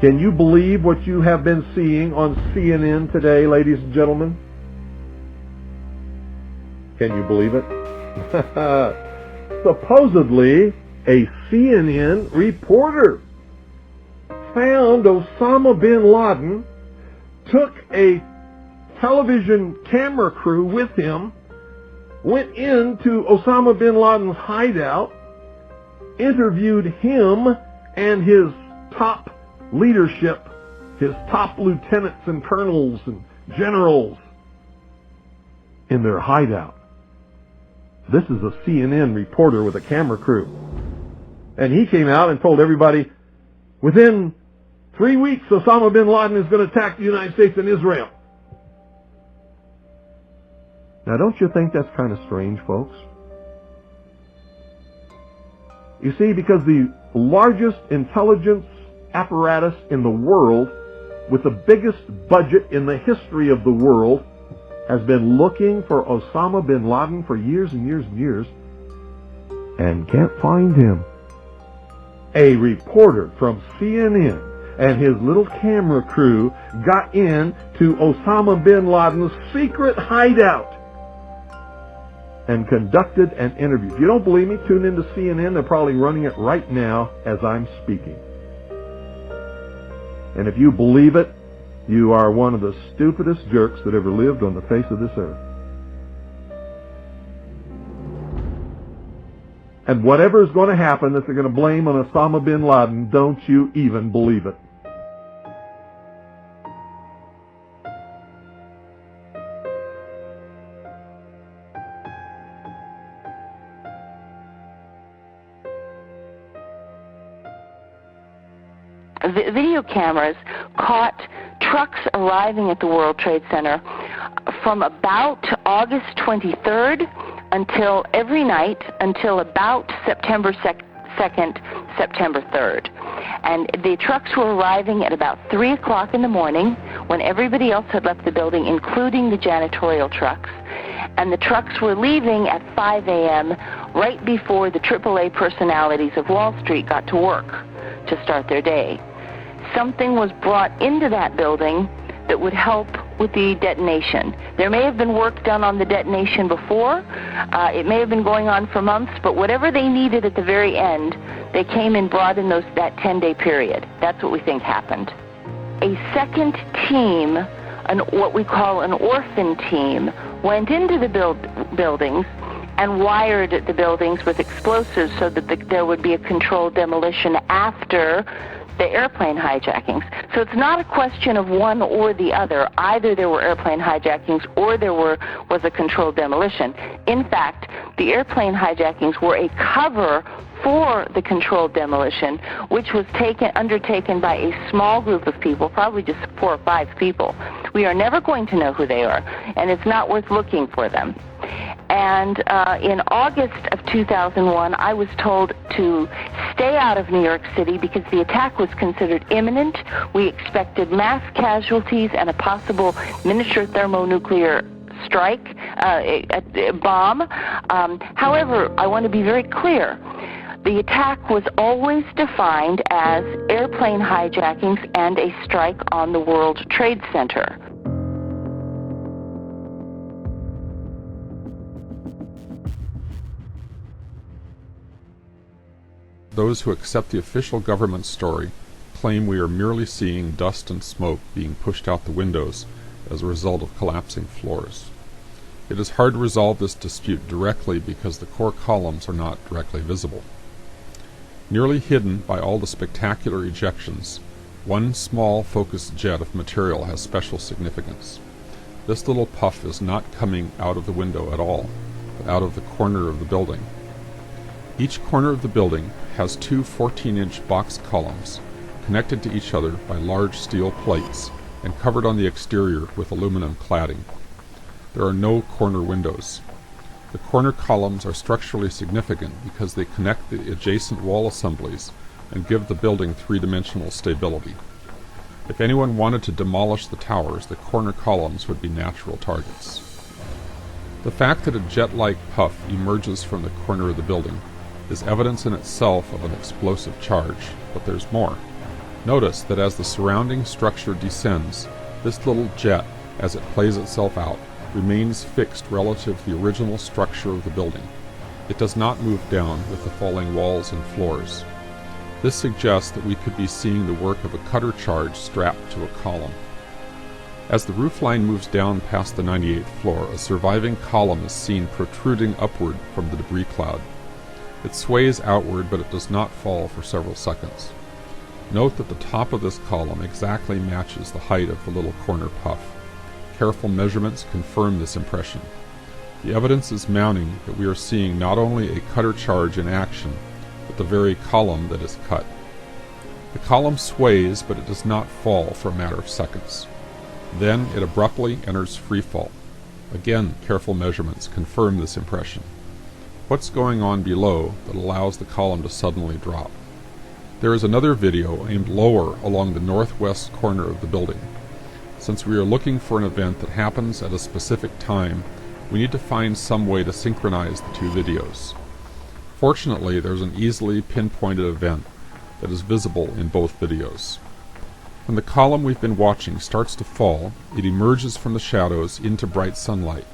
Can you believe what you have been seeing on CNN today, ladies and gentlemen? Can you believe it? Supposedly, a CNN reporter found Osama bin Laden, took a television camera crew with him, went into Osama bin Laden's hideout, interviewed him and his top leadership, his top lieutenants and colonels and generals in their hideout. This is a CNN reporter with a camera crew. And he came out and told everybody, within 3 weeks, Osama bin Laden is going to attack the United States and Israel. Now, don't you think that's kind of strange, folks? You see, because the largest intelligence apparatus in the world, with the biggest budget in the history of the world, has been looking for Osama bin Laden for years and years and years, and can't find him. A reporter from CNN and his little camera crew got into Osama bin Laden's secret hideout and conducted an interview. If you don't believe me, tune into CNN. They're probably running it right now as I'm speaking. And if you believe it, you are one of the stupidest jerks that ever lived on the face of this earth. And whatever is going to happen that they're going to blame on Osama bin Laden, don't you even believe it. Video cameras caught trucks arriving at the World Trade Center from about August 23rd until every night until about September 2nd, September 3rd. And the trucks were arriving at about 3 o'clock in the morning when everybody else had left the building, including the janitorial trucks. And the trucks were leaving at 5 a.m. right before the AAA personalities of Wall Street got to work to start their day. Something was brought into that building that would help with the detonation. There may have been work done on the detonation before. It may have been going on for months, but whatever they needed at the very end, they came and brought in that 10-day period. That's what we think happened. A second team, what we call an orphan team, went into the buildings and wired the buildings with explosives so that there would be a controlled demolition after the airplane hijackings. So it's not a question of one or the other. Either there were airplane hijackings or there was a controlled demolition. In fact, the airplane hijackings were a cover for the controlled demolition, which was undertaken by a small group of people, probably just 4 or 5 people. We are never going to know who they are, and it's not worth looking for them. And in August of 2001, I was told to stay out of New York City because the attack was considered imminent. We expected mass casualties and a possible miniature thermonuclear strike, a bomb. However, I want to be very clear. The attack was always defined as airplane hijackings and a strike on the World Trade Center. Those who accept the official government story claim we are merely seeing dust and smoke being pushed out the windows as a result of collapsing floors. It is hard to resolve this dispute directly because the core columns are not directly visible. Nearly hidden by all the spectacular ejections, one small focused jet of material has special significance. This little puff is not coming out of the window at all, but out of the corner of the building. Each corner of the building has 2 14-inch box columns connected to each other by large steel plates and covered on the exterior with aluminum cladding. There are no corner windows. The corner columns are structurally significant because they connect the adjacent wall assemblies and give the building 3-dimensional stability. If anyone wanted to demolish the towers, the corner columns would be natural targets. The fact that a jet-like puff emerges from the corner of the building is evidence in itself of an explosive charge, but there's more. Notice that as the surrounding structure descends, this little jet, as it plays itself out, remains fixed relative to the original structure of the building. It does not move down with the falling walls and floors. This suggests that we could be seeing the work of a cutter charge strapped to a column. As the roofline moves down past the 98th floor, a surviving column is seen protruding upward from the debris cloud. It sways outward, but it does not fall for several seconds. Note that the top of this column exactly matches the height of the little corner puff. Careful measurements confirm this impression. The evidence is mounting that we are seeing not only a cutter charge in action, but the very column that is cut. The column sways, but it does not fall for a matter of seconds. Then it abruptly enters freefall. Again, careful measurements confirm this impression. What's going on below that allows the column to suddenly drop? There is another video aimed lower along the northwest corner of the building. Since we are looking for an event that happens at a specific time, we need to find some way to synchronize the two videos. Fortunately, there's an easily pinpointed event that is visible in both videos. When the column we've been watching starts to fall, it emerges from the shadows into bright sunlight.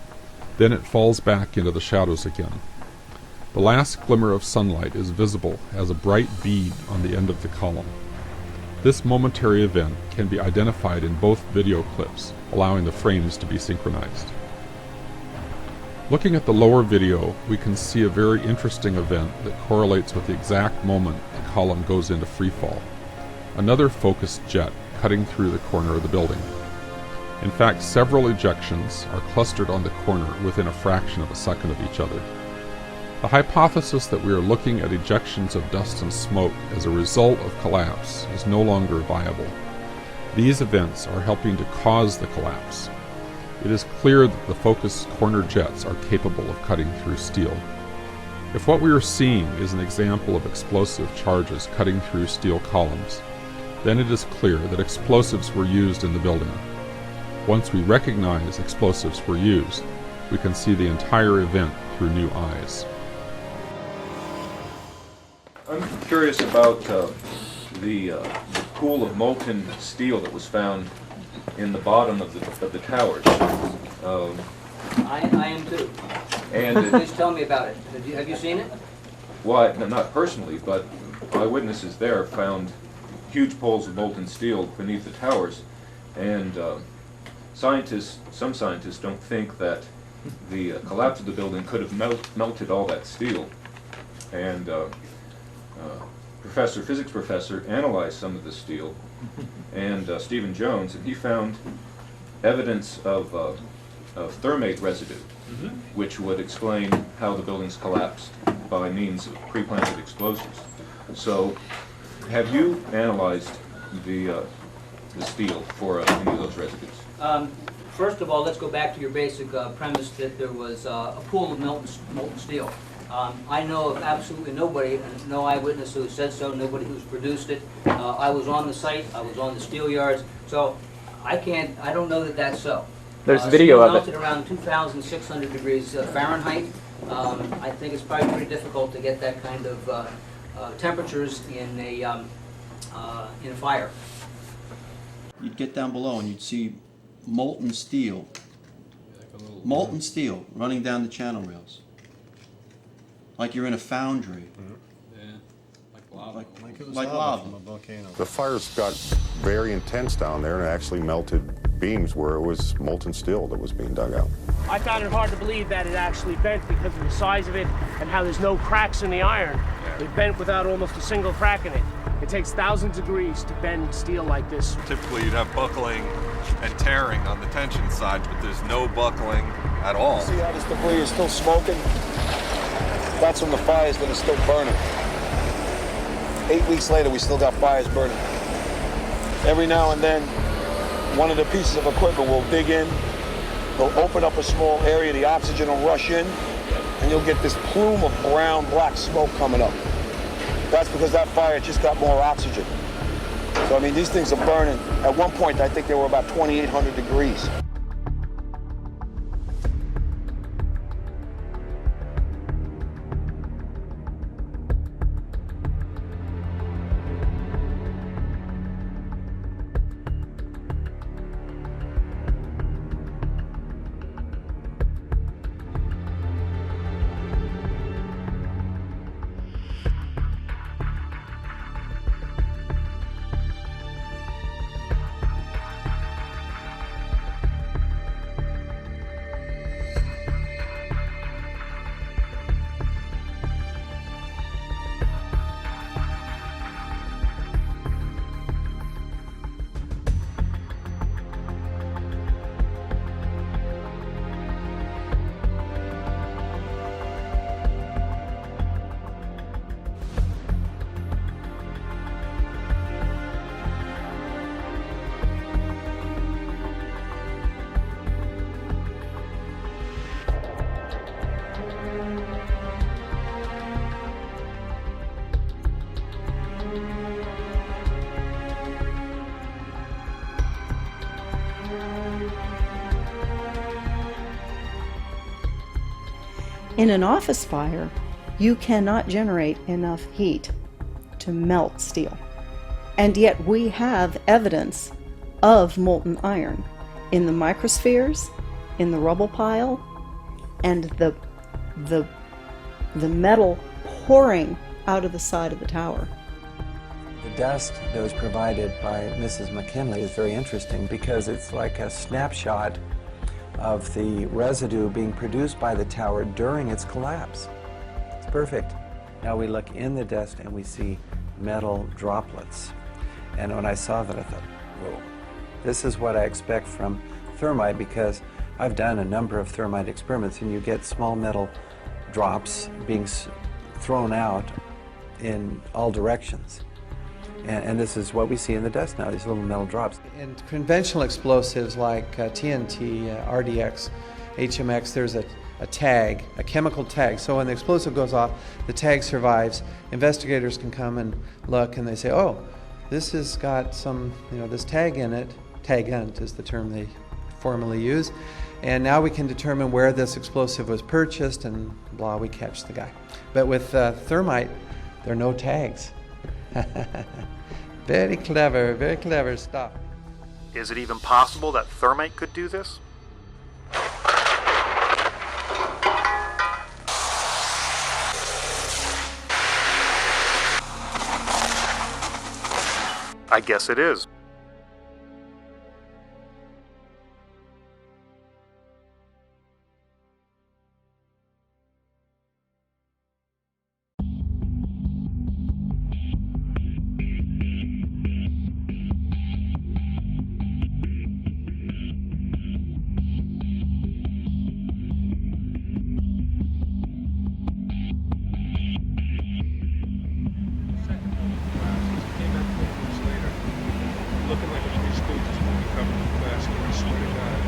Then it falls back into the shadows again. The last glimmer of sunlight is visible as a bright bead on the end of the column. This momentary event can be identified in both video clips, allowing the frames to be synchronized. Looking at the lower video, we can see a very interesting event that correlates with the exact moment the column goes into freefall. Another focused jet cutting through the corner of the building. In fact, several ejections are clustered on the corner within a fraction of a second of each other. The hypothesis that we are looking at ejections of dust and smoke as a result of collapse is no longer viable. These events are helping to cause the collapse. It is clear that the focused corner jets are capable of cutting through steel. If what we are seeing is an example of explosive charges cutting through steel columns, then it is clear that explosives were used in the building. Once we recognize explosives were used, we can see the entire event through new eyes. I'm curious about the pool of molten steel that was found in the bottom of the towers. I am too. And Please tell me about it. Have you seen it? well, not personally, but eyewitnesses there found huge pools of molten steel beneath the towers, and some scientists don't think that the collapse of the building could have melted all that steel. And physics professor analyzed some of the steel, and Stephen Jones, and he found evidence of thermate residue, which would explain how the buildings collapsed by means of pre-planted explosives. So, have you analyzed the steel for any of those residues? First of all, let's go back to your basic premise that there was a pool of molten steel. I know of absolutely nobody, no eyewitness who said so, nobody who's produced it. I was on the site, I was on the steel yards, so I don't know that that's so. There's video of it. Melted around 2,600 degrees Fahrenheit. I think it's probably pretty difficult to get that kind of temperatures in a fire. You'd get down below and you'd see molten steel running down the channel rails. Like you're in a foundry. Like lava. From a volcano. The fires got very intense down there and actually melted beams where it was molten steel that was being dug out. I found it hard to believe that it actually bent because of the size of it and how there's no cracks in the iron. It bent without almost a single crack in it. It takes thousands of degrees to bend steel like this. Typically you'd have buckling and tearing on the tension side, but there's no buckling at all. See how this debris is still smoking? That's from the fires that are still burning. 8 weeks later, we still got fires burning. Every now and then, one of the pieces of equipment will dig in, they'll open up a small area, the oxygen will rush in, and you'll get this plume of brown, black smoke coming up. That's because that fire just got more oxygen. So, I mean, these things are burning. At one point, I think they were about 2,800 degrees. In an office fire, you cannot generate enough heat to melt steel. And yet we have evidence of molten iron in the microspheres, in the rubble pile, and the metal pouring out of the side of the tower. The dust that was provided by Mrs. McKinley is very interesting because it's like a snapshot of the residue being produced by the tower during its collapse. It's perfect. Now we look in the dust and we see metal droplets. And when I saw that, I thought, whoa, this is what I expect from thermite, because I've done a number of thermite experiments and you get small metal drops being thrown out in all directions. And this is what we see in the dust now, these little metal drops. In conventional explosives like TNT, RDX, HMX, there's a tag, a chemical tag. So when the explosive goes off, the tag survives. Investigators can come and look and they say, oh, this has got some, this tag in it. Tagant is the term they formally use. And now we can determine where this explosive was purchased and blah, we catch the guy. But with thermite, there are no tags. Very clever stuff. Is it even possible that thermite could do this? I guess it is. Looking like a Three Stooges movie covered in plastic, I swear to God.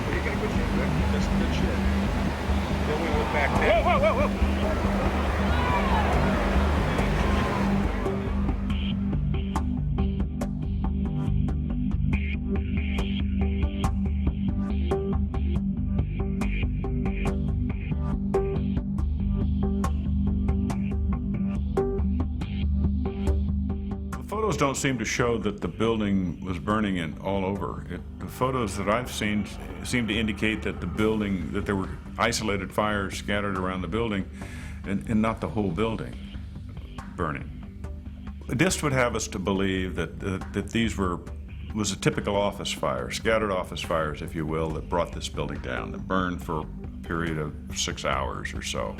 Well, you got a good shit, Rick. That's a good shit. Then we went back there. Whoa! Photos don't seem to show that the building was burning all over. The photos that I've seen seem to indicate that that there were isolated fires scattered around the building and not the whole building burning. This would have us to believe that these was a typical office fire, scattered office fires, if you will, that brought this building down, that burned for a period of 6 hours or so.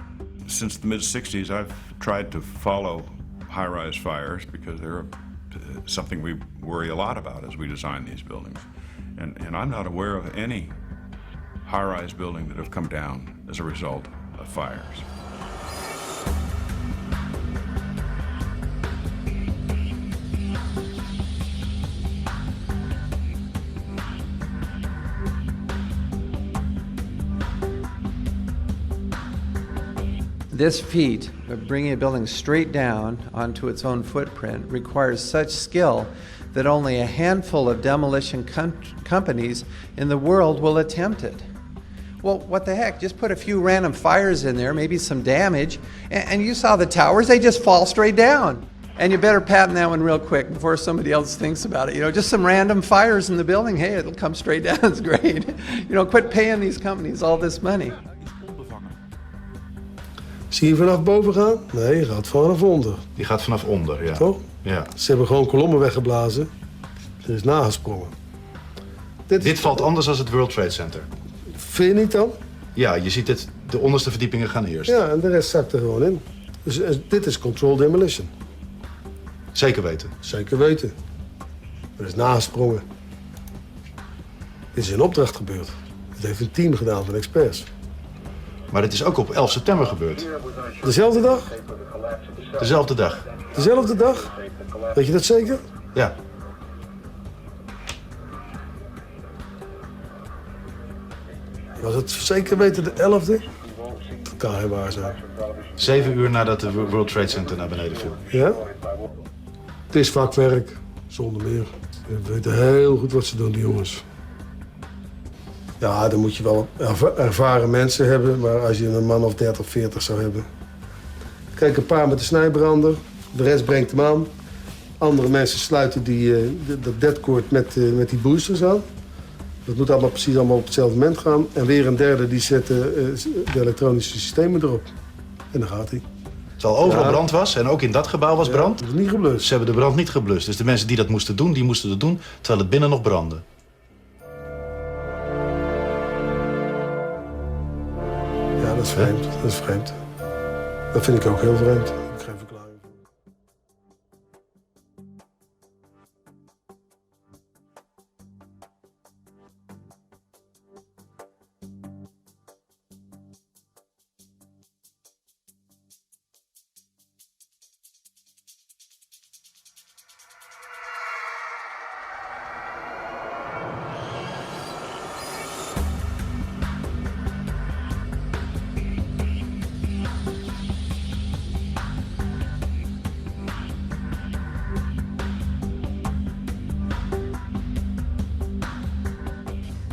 Since the mid-60s, I've tried to follow high-rise fires because they're something we worry a lot about as we design these buildings. And I'm not aware of any high-rise building that have come down as a result of fires. This feat of bringing a building straight down onto its own footprint requires such skill that only a handful of demolition companies in the world will attempt it. Well, what the heck? Just put a few random fires in there, maybe some damage, and you saw the towers, they just fall straight down. And you better patent that one real quick before somebody else thinks about it. Just some random fires in the building, hey, it'll come straight down, it's great. Quit paying these companies all this money. Zie je vanaf boven gaan? Nee, je gaat vanaf onder. Die gaat vanaf onder, ja. Toch? Ja. Ze hebben gewoon kolommen weggeblazen. Er is nagesprongen. Dit valt anders dan het World Trade Center. Vind je niet dan? Ja, je ziet het, de onderste verdiepingen gaan eerst. Ja, en de rest zakt er gewoon in. Dus dit is controlled demolition. Zeker weten? Zeker weten. Er is nagesprongen. Dit is in opdracht gebeurd. Dit heeft een team gedaan van experts. Maar dit is ook op 11 september gebeurd. Dezelfde dag? Dezelfde dag. Dezelfde dag? Weet je dat zeker? Ja. Was het zeker weten de 11e? Dat kan heel waar zijn. 7 uur nadat de World Trade Center naar beneden viel. Ja? Het is vakwerk, zonder meer. We weten heel goed wat ze doen, die jongens. Ja, dan moet je wel ervaren mensen hebben, maar als je een man of 30, 40 zou hebben. Kijk, een paar met de snijbrander, de rest brengt hem aan. Andere mensen sluiten dat deadcord met die boosters aan. Dat moet allemaal precies op hetzelfde moment gaan. En weer een derde die zet de elektronische systemen erop. En dan gaat hij. Terwijl overal brand was en ook in dat gebouw was brand. Dat is niet geblust. Ze hebben de brand niet geblust. Dus de mensen die dat moesten doen, die moesten het doen terwijl het binnen nog brandde. Ja, dat is vreemd. Dat is vreemd. Dat vind ik ook heel vreemd. Ik geef verklaring.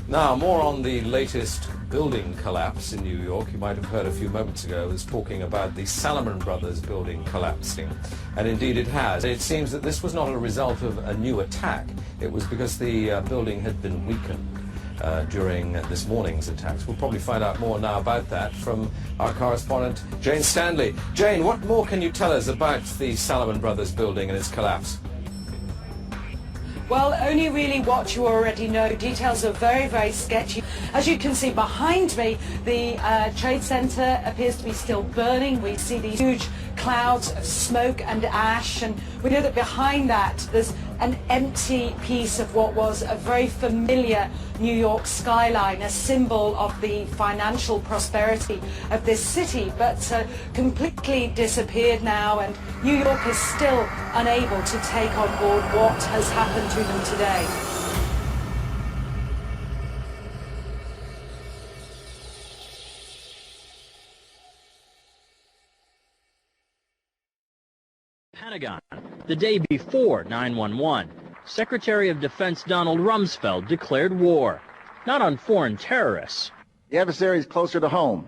Now, more on the latest building collapse in New York. You might have heard a few moments ago I was talking about the Salomon Brothers building collapsing. And indeed it has. It seems that this was not a result of a new attack. It was because the building had been weakened during this morning's attacks. We'll probably find out more now about that from our correspondent, Jane Stanley. Jane, what more can you tell us about the Salomon Brothers building and its collapse? Well, only really what you already know. Details are very, very sketchy. As you can see behind me, the Trade Center appears to be still burning. We see these huge clouds of smoke and ash, and we know that behind that there's an empty piece of what was a very familiar New York skyline, a symbol of the financial prosperity of this city, but completely disappeared now, and New York is still unable to take on board what has happened to them today. Pentagon. The day before 9/11, Secretary of Defense Donald Rumsfeld declared war, not on foreign terrorists. The adversary is closer to home.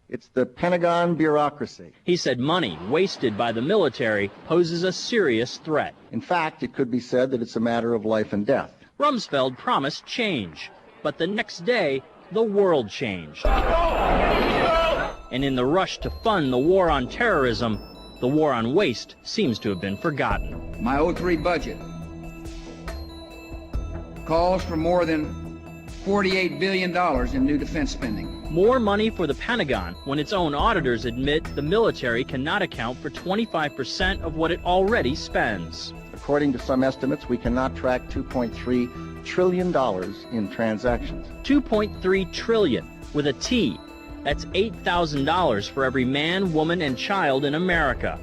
It's the Pentagon bureaucracy. He said money wasted by the military poses a serious threat. In fact, it could be said that it's a matter of life and death. Rumsfeld promised change, but the next day, the world changed. And in the rush to fund the war on terrorism, the war on waste seems to have been forgotten. My 03 budget calls for more than $48 billion in new defense spending. More money for the Pentagon when its own auditors admit the military cannot account for 25% of what it already spends. According to some estimates, we cannot track $2.3 trillion in transactions. 2.3 trillion with a T. That's $8,000 for every man, woman, and child in America.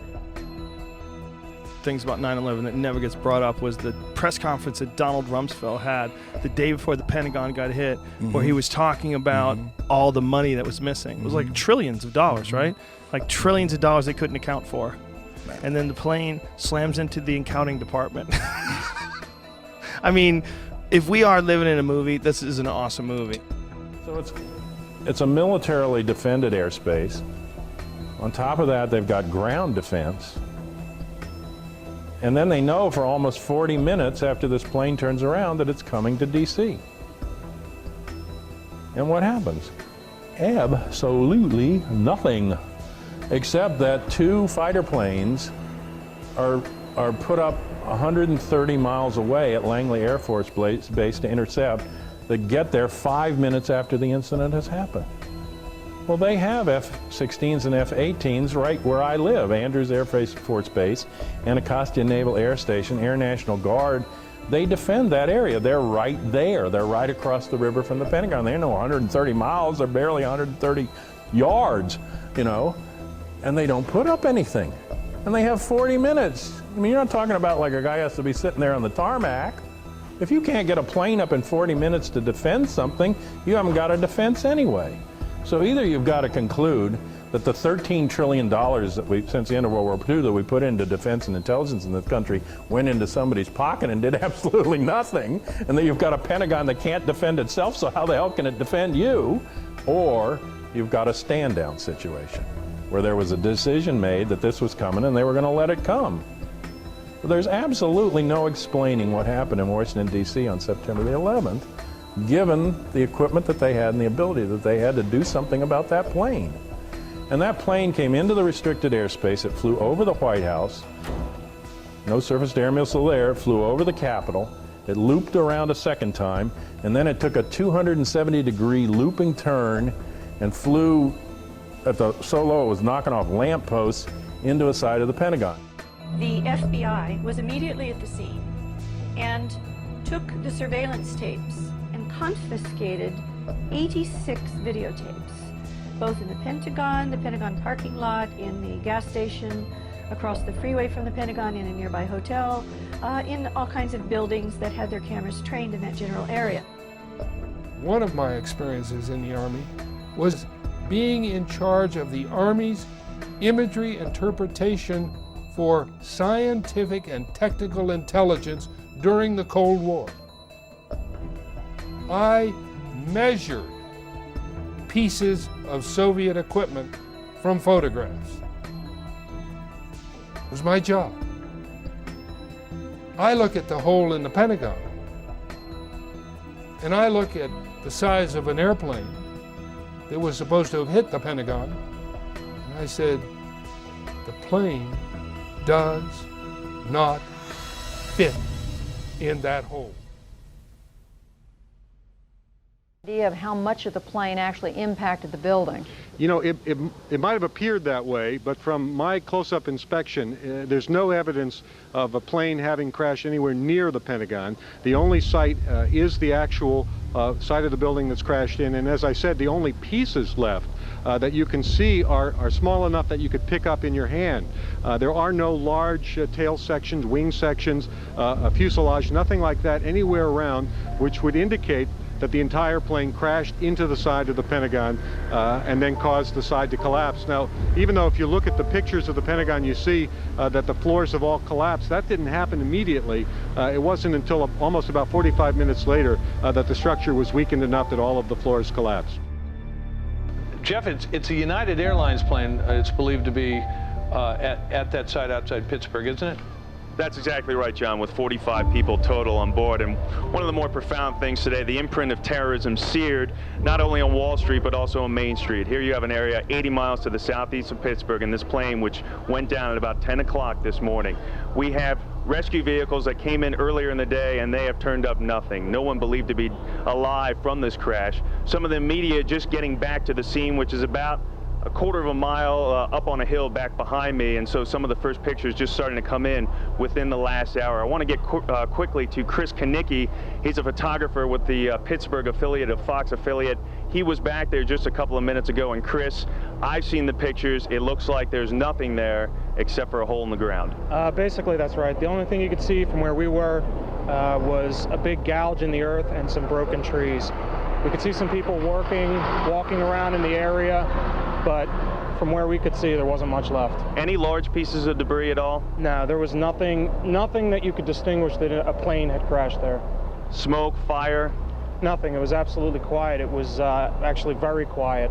Things about 9/11 that never gets brought up was the press conference that Donald Rumsfeld had the day before the Pentagon got hit, where he was talking about all the money that was missing. It was like trillions of dollars, right? Like trillions of dollars they couldn't account for. And then the plane slams into the accounting department. I mean, if we are living in a movie, this is an awesome movie. So it's a militarily defended airspace. On top of that, they've got ground defense. And then they know for almost 40 minutes after this plane turns around that it's coming to D.C. And what happens? Absolutely nothing, except that two fighter planes are put up 130 miles away at Langley Air Force Base to intercept that get there 5 minutes after the incident has happened. Well, they have F-16s and F-18s right where I live, Andrews Air Force Base, Anacostia Naval Air Station, Air National Guard. They defend that area. They're right there. They're right across the river from the Pentagon. They're no 130 miles. They're barely 130 yards, you know, and they don't put up anything. And they have 40 minutes. I mean, you're not talking about like a guy has to be sitting there on the tarmac. If you can't get a plane up in 40 minutes to defend something, you haven't got a defense anyway. So either you've got to conclude that the $13 trillion that we, since the end of World War II, that we put into defense and intelligence in this country went into somebody's pocket and did absolutely nothing, and that you've got a Pentagon that can't defend itself, so how the hell can it defend you? Or you've got a stand-down situation where there was a decision made that this was coming and they were going to let it come. But there's absolutely no explaining what happened in Washington, D.C. on September the 11th, given the equipment that they had and the ability that they had to do something about that plane. And that plane came into the restricted airspace. It flew over the White House. No surface-to-air missile there. It flew over the Capitol. It looped around a second time, and then it took a 270-degree looping turn and flew so low it was knocking off lampposts into a side of the Pentagon. The FBI was immediately at the scene and took the surveillance tapes and confiscated 86 videotapes, both in the Pentagon parking lot, in the gas station, across the freeway from the Pentagon, in a nearby hotel, in all kinds of buildings that had their cameras trained in that general area. One of my experiences in the Army was being in charge of the Army's imagery interpretation for scientific and technical intelligence during the Cold War. I measured pieces of Soviet equipment from photographs. It was my job. I look at the hole in the Pentagon, and I look at the size of an airplane that was supposed to have hit the Pentagon, and I said, the plane does not fit in that hole. Idea of how much of the plane actually impacted the building. You know, it might have appeared that way, but from my close-up inspection, there's no evidence of a plane having crashed anywhere near the Pentagon. The only site is the actual site of the building that's crashed in, and as I said, the only pieces left that you can see are small enough that you could pick up in your hand. There are no large tail sections, wing sections, a fuselage, nothing like that anywhere around, which would indicate that the entire plane crashed into the side of the Pentagon and then caused the side to collapse. Now, even though if you look at the pictures of the Pentagon, you see that the floors have all collapsed, that didn't happen immediately. It wasn't until almost about 45 minutes later that the structure was weakened enough that all of the floors collapsed. Jeff, it's a United Airlines plane, it's believed to be at that site outside Pittsburgh, isn't it? That's exactly right, John, with 45 people total on board. And one of the more profound things today, the imprint of terrorism seared not only on Wall Street, but also on Main Street. Here you have an area 80 miles to the southeast of Pittsburgh, and this plane, which went down at about 10 o'clock this morning. We have rescue vehicles that came in earlier in the day, and they have turned up nothing. No one believed to be alive from this crash. Some of the media just getting back to the scene, which is about a quarter of a mile up on a hill back behind me, and so some of the first pictures just starting to come in within the last hour. I want to get quickly to Chris Kanicki. He's a photographer with the Pittsburgh affiliate of Fox affiliate. He was back there just a couple of minutes ago, and Chris, I've seen the pictures. It looks like there's nothing there except for a hole in the ground. Basically, that's right. The only thing you could see from where we were was a big gouge in the earth and some broken trees. We could see some people walking around in the area, but from where we could see, there wasn't much left. Any large pieces of debris at all? No, there was nothing that you could distinguish that a plane had crashed there. Smoke, fire? Nothing. It was absolutely quiet. It was actually very quiet.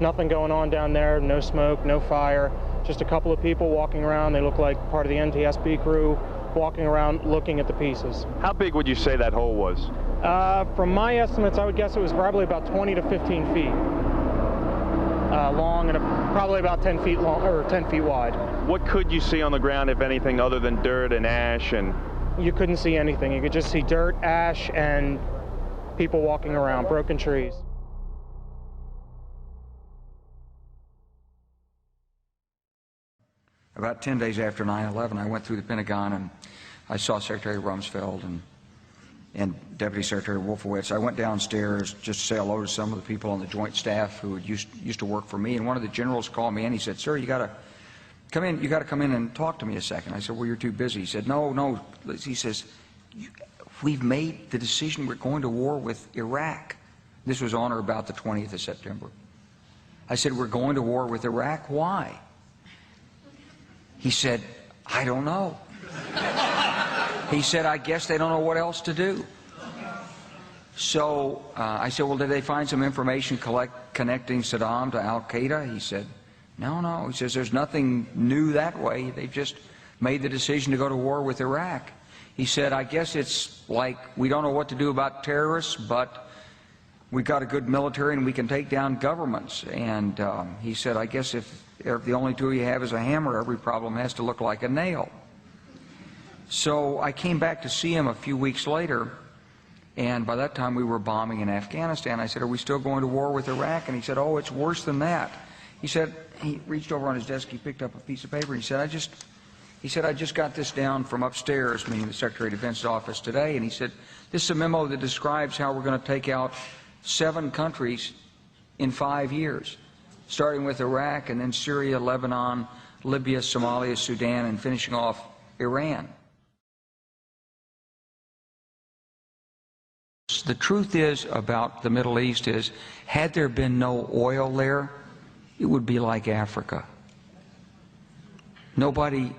Nothing going on down there, no smoke, no fire, just a couple of people walking around. They look like part of the NTSB crew walking around looking at the pieces. How big would you say that hole was? From my estimates, I would guess it was probably about 20 to 15 feet long and probably about 10 feet long or 10 feet wide. What could you see on the ground, if anything, other than dirt and ash? And you couldn't see anything. You could just see dirt, ash, and people walking around, broken trees. About 10 days after 9/11, I went through the Pentagon and I saw Secretary Rumsfeld and Deputy Secretary Wolfowitz. I went downstairs just to say hello to some of the people on the Joint Staff who had used to work for me, and one of the generals called me and he said, "Sir, you got to come in. You got to come in and talk to me a second." I said, "Well, you're too busy." He said, "No." He says, "We've made the decision. We're going to war with Iraq." This was on or about the 20th of September. I said, we're going to war with Iraq. Why? He said, I don't know. He said, I guess they don't know what else to do. So I said, well, did they find some information connecting Saddam to Al-Qaeda? He said, no. He says, there's nothing new that way. They've just made the decision to go to war with Iraq. He said, I guess it's like we don't know what to do about terrorists, but we've got a good military and we can take down governments. And he said, I guess if the only tool you have is a hammer, every problem has to look like a nail. So I came back to see him a few weeks later, and by that time we were bombing in Afghanistan. I said, are we still going to war with Iraq? And he said, oh, it's worse than that. He said, he reached over on his desk, he picked up a piece of paper, and he said, I just got this down from upstairs, meaning the Secretary of Defense's office today, and he said, this is a memo that describes how we're going to take out 7 countries in 5 years, starting with Iraq and then Syria, Lebanon, Libya, Somalia, Sudan, and finishing off Iran. The truth is about the Middle East is, had there been no oil there, it would be like Africa. Nobody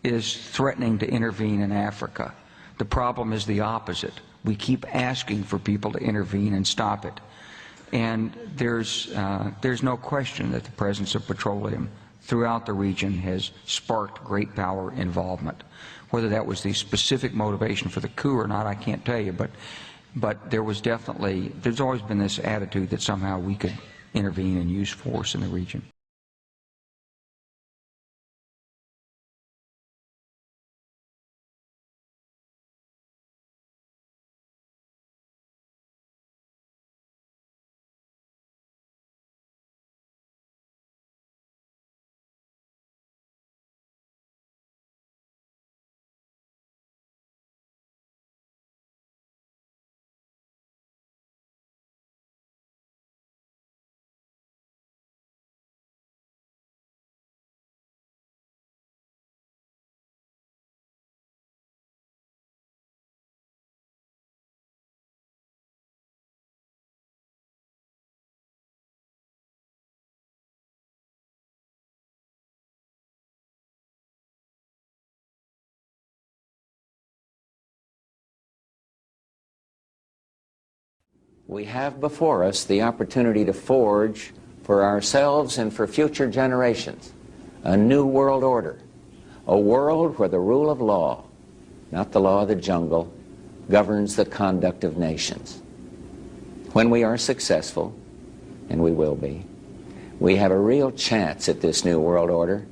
is threatening to intervene in Africa. The problem is the opposite. We keep asking for people to intervene and stop it. And there's no question that the presence of petroleum throughout the region has sparked great power involvement. Whether that was the specific motivation for the coup or not, I can't tell you, but there's always been this attitude that somehow we could intervene and use force in the region. We have before us the opportunity to forge for ourselves and for future generations a new world order, a world where the rule of law, not the law of the jungle, governs the conduct of nations. When we are successful, and we will be, we have a real chance at this new world order,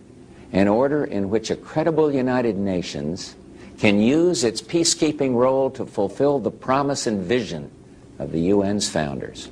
an order in which a credible United Nations can use its peacekeeping role to fulfill the promise and vision of the UN's founders.